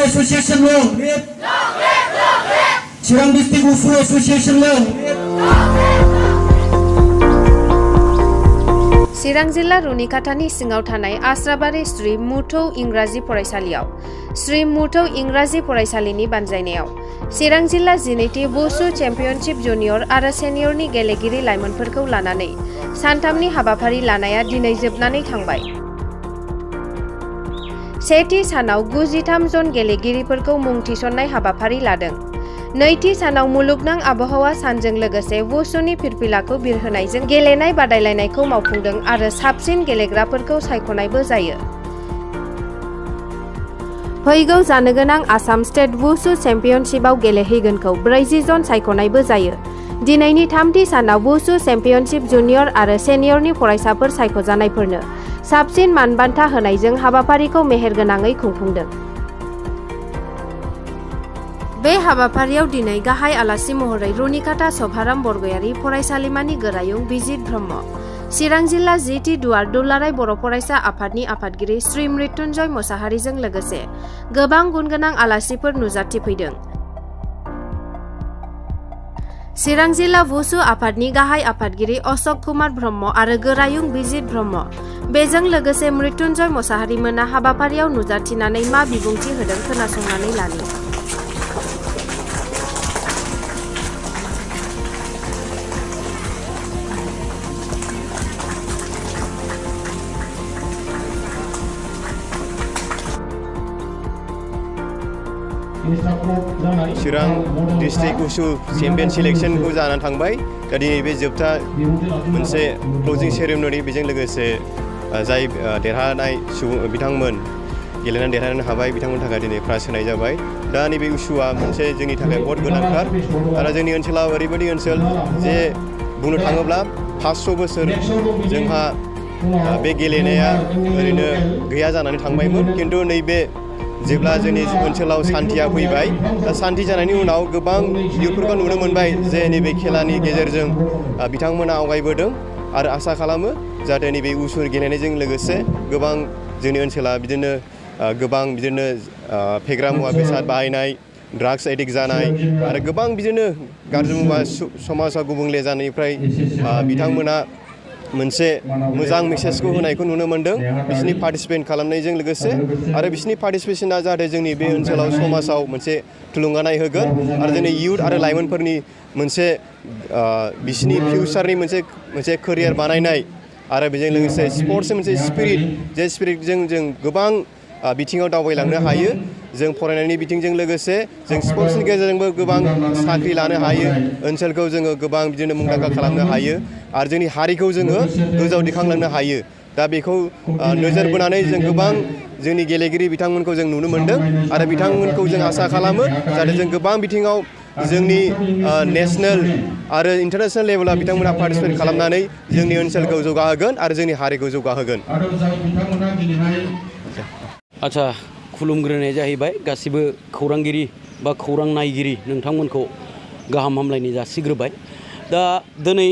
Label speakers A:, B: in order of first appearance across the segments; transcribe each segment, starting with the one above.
A: Association lo. Chiang District Wushu Association lo.
B: चिरां जिल्ला रुनिकाटानि सिङाव थानाय आस्राबारि श्री मुथौ इंराजि फरायसालियाव श्री मुथौ इंराजि फरायसालिनि बानजायनायाव चिरां जिल्ला 12थि वुशु चेम्पियनशिप जुनियर आरो सेनियरनि गेलेगिरि लाइमोनफोरखौ लानानै सानथामनि हाबाफारि लानाया दिनै जोबनानै थांबाय। सेथि सानाव 93 जन गेलेगिरिफोरखौ मुं थिसननाय हाबाफारि लादों। नैथि सानाव मुलुगनां आबहावा सानजों लोगोसे वुशुनि फिरफिलाखौ बिरहोनायजों गेलेनाय बादायलायनायखौ मावफुंदों आरो साबसिन गेलेग्राफोरखौ सायख'नायबो जायो। फैगौ जानो गोनां आसाम स्टेट वुशु चेम्पियनशिपआव गेलेहैगोनखौ 40 जन सायख'नायबो जायो। दिनैनि थामथि सानाव वुशु चेम्पियनशिप जुनियर आरो सेनियरनि फरायसाफोर सायख'जानायफोरनो साबसिन मानबान्था होनायजों हाबाफारिखौ मेहेरगोनाङै खुंफुंदों। बे हाबाफारियाव दिनै गाहाय आलासि महरै रुनिकाटा सभाराम बरगयारि फरायसालिमानि गोरायुं बिजित ब्रह्म, चिरां जिल्ला 10थि दुवार दुलाराय बर' फरायसा आफादनि आफादगिरि श्री मृत्युंजय मोसाहारिजों लोगोसे गोबां गुनगोनां आलासिफोर नुजाथिफैदों। चिरां जिल्ला वुशु आफादनि गाहाय आफादगिरि अशोक कुमार ब्रह्म आरो गोरायुं बिजित ब्रह्म, बेजों लोगोसे मृत्युंजय मोसाहारिमोना हाबाफारियाव नुजाथिनानै मा बिबुंथि होदों खोनासंनानै लानि।
C: चिरां डिस्ट्रिक्ट वुशु चेम्पियन सिलेक्शनखौ जानानै थांबाय। दा दिनै बे जोबथा मोनसे क्लोजिं सेरेमनि, बेजों लोगोसे जाय देरहानाय सुबुं बिथांमोन गेलेनानै देरहानो हाबाय बिथांमोननि थाखाय दिनै प्राइज होनाय जाबाय। दा नैबे वुशुआ मोनसे जोंनि थाखाय बहुत गोनांथार आरो जोंनि ओनसोलाव ओरैबायदि ओनसोल जे बुंनो थाङोब्ला 500 बोसोर जोंहा बे गेलेनाया ओरैनो गैया जानानै थांबायमोन। खिन्थु नैबे जेब्ला जोंनि ओनसोलाव सान्थिया फैबाय, दा सान्थि जानायनि उनाव गोबां इयुथफोरखौ नुनो मोनबाय जे नैबे खेलानि गेजेरजों बिथांमोना आवगायबोदों आरो आसा खालामो जाहाथे नैबे वुशु गेलेनायजों लोगोसे गोबां जोंनि ओनसोला बिदिनो गोबां बिदिनो फेग्रा मुवा बेसाद बाहायनाय, ड्राग्स एडिक्ट जानाय आरो गोबां बिदिनो गाज्रि मुवा समाजाव गुबुंले जानायनिफ्राय बिथांमोना मोनसे मोजां मेसेजखौ होनायखौ नुनो मोनदों बिसिनि पार्टिसिपेट खालामनायजों लोगोसे। आरो बिसिनि पार्टिसिपेशना जाहाथे जोंनि बे ओनसोलाव समाजाव मोनसे थुलुंगानाय होगोन आरो जोंनि इयुथ आरो लाइमोनफोरनि मोनसे बिसिनि फिउचारनि मोनसे केरियार बानायनाय आरो बेजों लोगोसे स्पर्ट्सनि मोनसे स्पिरिट, जे स्पिरिटजों जों गोबां बिथिङाव दावबायलांनो हायो। जों फरायनायनि बिथिंजों लोगोसे जों स्पर्ट्सनि गेजेरजोंबो गोबां साख्रि लानो हायो, ओनसोलखौ जोङो गोबां बिदिनो मुंदांखा खालामनो हायो आरो जोंनि हारिखौ जोङो गोजौआव दिखांलांनो हायो। दा बेखौ नोजोर बोनानै जों गोबां जोंनि गेलेगिरि बिथांमोनखौ जों नुनो मोनदों आरो बिथांमोनखौ जों आसा खालामो जाहाथे जों गोबां बिथिङाव जोंनि नेसनेल आरो इन्टारनेसनेल लेभेलाव बिथांमोना पार्टिसिपेट खालामनानै जोंनि ओनसोलखौ जौगाहोगोन आरो जोंनि हारिखौ जौगाहोगोन।
D: आच्छा, खुलुमग्रोनाय जाहैबाय गासिबो खौरांगिरि बा खौरां नायगिरि नोंथांमोनखौ गाहाम हामलायनाय जासिग्रोबाय। दा दिनै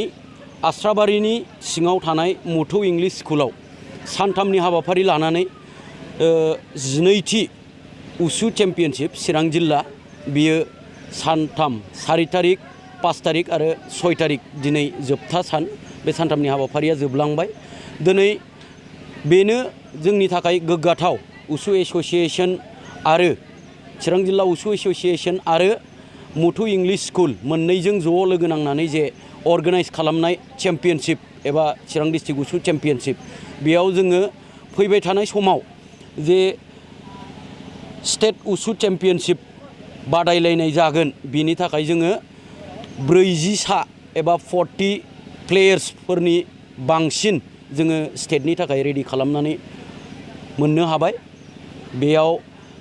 D: आस्राबारिनि सिङाव थानाय मुथौ इंलिश स्कुलाव सानथामनि हाबाफारि लानानै 12थि वुशु चेम्पियनशिप चिरां जिल्ला, बियो सानथाम 4 तारिख 5 तारिख आरो 6 तारिख दिनै जोबथा सान। बे सानथामनि हाबाफारिया जोबलांबाय। दिनै बेनो जोंनि थाखाय गोग्गाथाव। वुशु एस'सिएशन आरो चिरां जिल्ला वुशु एस'सिएशन आरो मुथौ इंलिश स्कुल मोननैजों ज' लोगो नांनानै जे अर्गानाइज खालामनाय चेम्पियनशिप एबा चिरां डिस्ट्रिक्ट वुशु चेम्पियनशिप, बेयाव जोङो फैबाय थानाय समाव जे स्टेट वुशु चेम्पियनशिप बादायलायनाय जागोन, बिनि थाखाय जोङो 40 एबा 40 प्लेयार्सफोरनि बांसिन जोङो स्टेटनि थाखाय रेडि खालामनानै मोननो हाबाय। बेयाव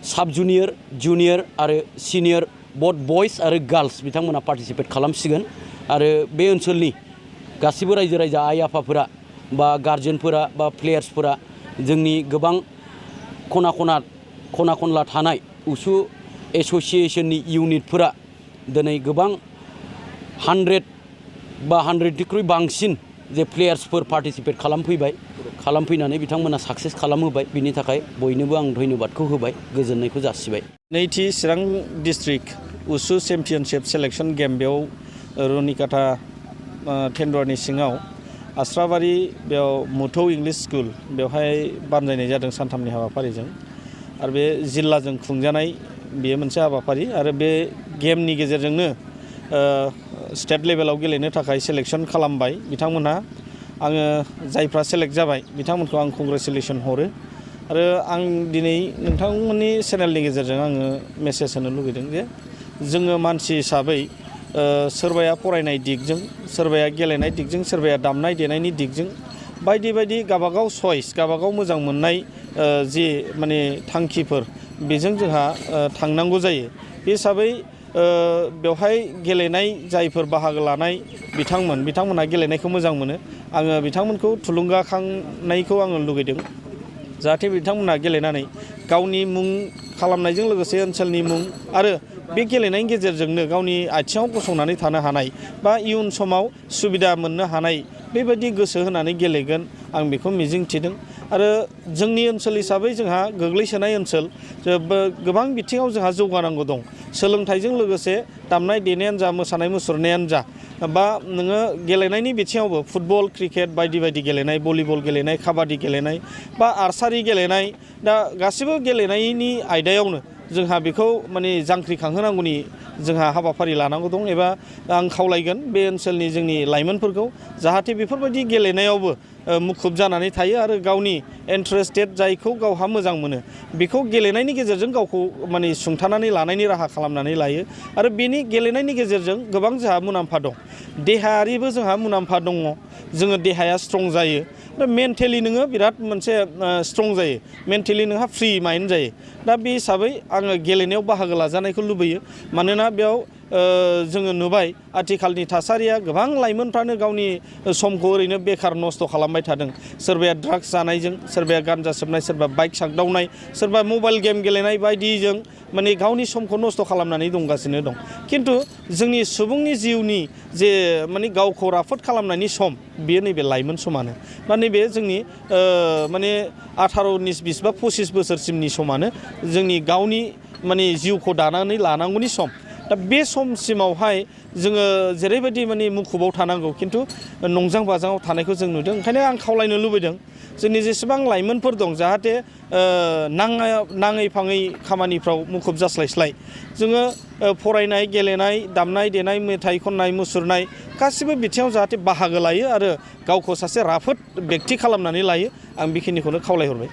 D: साब जुनियर, जुनियर आरो सिनियर बथ बयस आरो गार्ल्स बिथांमोना पार्टिसिपेट खालामसिगोन। आरो बे ओनसोलनि गासिबो रायजो राजा आइ आफाफोरा बा गार्जेनफोरा बा प्लेयार्सफोरा जोंनि गोबां खना खनला थानाय वुशु एस'सिएशननि इउनिटफोरा दिनै गोबां 100 बा 100निख्रुइ बांसिन जे प्लेयार्सफोर पार्टिसिपेट खालामफैनानै बिथांमोना साक्सेस खालामहोबाय। बिनि थाखाय बयनोबो आं धन्यबादखौ होबाय, गोजोननायखौ जासिबाय।
E: नैथि चिरां डिस्ट्रिक्ट उसु चेम्पियनशिप सेलेक्शन गेम बेयाव रुनिकाटा टेन्डरनि सिङाव आस्राबारि बेयाव मुथौ इंलिश स्कुल बेवहाय बानजायनाय जादों सानथामनि हाबाफारिजों आरो बे जिल्लाजों खुंजानाय बेयो मोनसे हाबाफारि आरो बे गेमनि गेजेरजोंनो स्टेट लेभेलाव गेलेनो थाखाय सेलेक्शन खालामबाय बिथांमोनहा आङो जायफ्रा सेलेक्ट जाबाय बिथांमोनखौ आं कंग्रेचुलेसन हरो आरो आं दिनै नोंथांमोननि चेनेलनि गेजेरजों आङो मेसेज होनो लुगैदों जे जोङो मानसि हिसाबै सोरबाया फरायनाय दिगजों सोरबाया गेलेनाय दिगजों सोरबाया दामनाय देनायनि दिगजों बायदि बायदि गाबागाव चइस गाबागाव मोजां मोननाय जि माने थांखिफोर बेजों जोंहा थांनांगौ जायो बे हिसाबै बेवहाय गेलेनाय जायफोर बाहागो लानाय बिथांमोनहा गेलेनायखौ मोजां मोनो आङो बिथांमोनखौ थुलुंगाखांनायखौ आङो लुगैदों जाहाथे बिथांमोनहा गेलेनानै गावनि मुं खालामनायजों लोगोसे ओनसोलनि मुं आरो बे गेलेनायनि गेजेरजोंनो गावनि आथिङाव गसंनानै थानो हानाय बा इयुन समाव सुबिदा मोननो हानाय बेबायदि गोसो होनानै गेलेगोन आं बेखौ मिजिंथिदों आरो जोंनि ओनसोल हिसाबै जोंहा गोग्लैसोनाय ओनसोल गोबां बिथिङाव जोंहा जौगानांगौ दं सोलोंथाइजों लोगोसे दामनाय देनायानो जा मोसानाय मुसुरनायानो जा बा नोङो गेलेनायनि बिथिङावबो फुटबल क्रिकेट बायदि बायदि गेलेनाय भलिबल गेलेनाय काबादि गेलेनाय बा आर्सारि गेलेनाय दा गासिबो गेलेनायनि आयदायावनो जोंहा बेखौ माने जांख्रिखांहोनांगौनि जोंहा हाबाफारि लानांगौ दं एबा आं खावलायगोन बे ओनसोलनि जोंनि लाइमोनफोरखौ जाहाथे बेफोरबायदि गेलेनायावबो मुखुब जानानै थायो आरो गावनि इन्टारेस्टेड जायखौ गावहा मोजां मोनो बेखौ गेलेनायनि गेजेरजों गावखौ माने सुंथानानै लानायनि राहा खालामनानै लायो आरो बेनि गेलेनायनि गेजेरजों गोबां जोंहा मुलाम्फा दं देहायारिबो जोंहा मुलाम्फा दङ जोङो देहाया स्ट्रं जायो आरो मेन्टेलि नोङो बिराद मोनसे स्ट्रं जायो मेन्टेलि नोंहा फ्रि माइन्ड जायो दा बे हिसाबै आङो गेलेनायाव बाहागो लाजानायखौ लुबैयो मानोना बेयाव जोङो नुबाय आथिखालनि थासारिया गोबां लाइमोनफ्रानो गावनि समखौ ओरैनो बेखार नस्थ' खालामबाय थादों सोरबाया ड्राग्स जानायजों सोरबाया गानजा सोबनाय सोरबा बाइक सागदावनाय सोरबा मबाइल गेम गेलेनाय बायदिजों माने गावनि समखौ नस्थ' खालामनानै दंगासिनो दं खिन्थु जोंनि सुबुंनि जिउनि जे माने गावखौ राफोद खालामनायनि सम बेयो नैबे लाइमोन समानो बा नैबे जोंनि माने 18-20 बा 25 बोसोरसिमनि समानो जोंनि गावनि माने जिउखौ दानानै लानांगौनि सम दा बे समसिमावहाय जोङो जेरैबायदि माने मुखुबाव थानांगौ खिन्थु नंजां बाजाङाव थानायखौ जों नुदों ओंखायनो आं खावलायनो लुबैदों जोंनि जेसेबां लाइमोनफोर दं जाहाथे नाङै फाङै खामानिफ्राव मुखुब जास्लायस्लाय जोङो फरायनाय गेलेनाय दामनाय देनाय मेथाइ खननाय मुसुरनाय गासिबो बिथिङाव जाहाथे बाहागो लायो आरो गावखौ सासे राफोद बेक्ति खालामनानै लायो आं बेखिनिखौनो खावलायहरबाय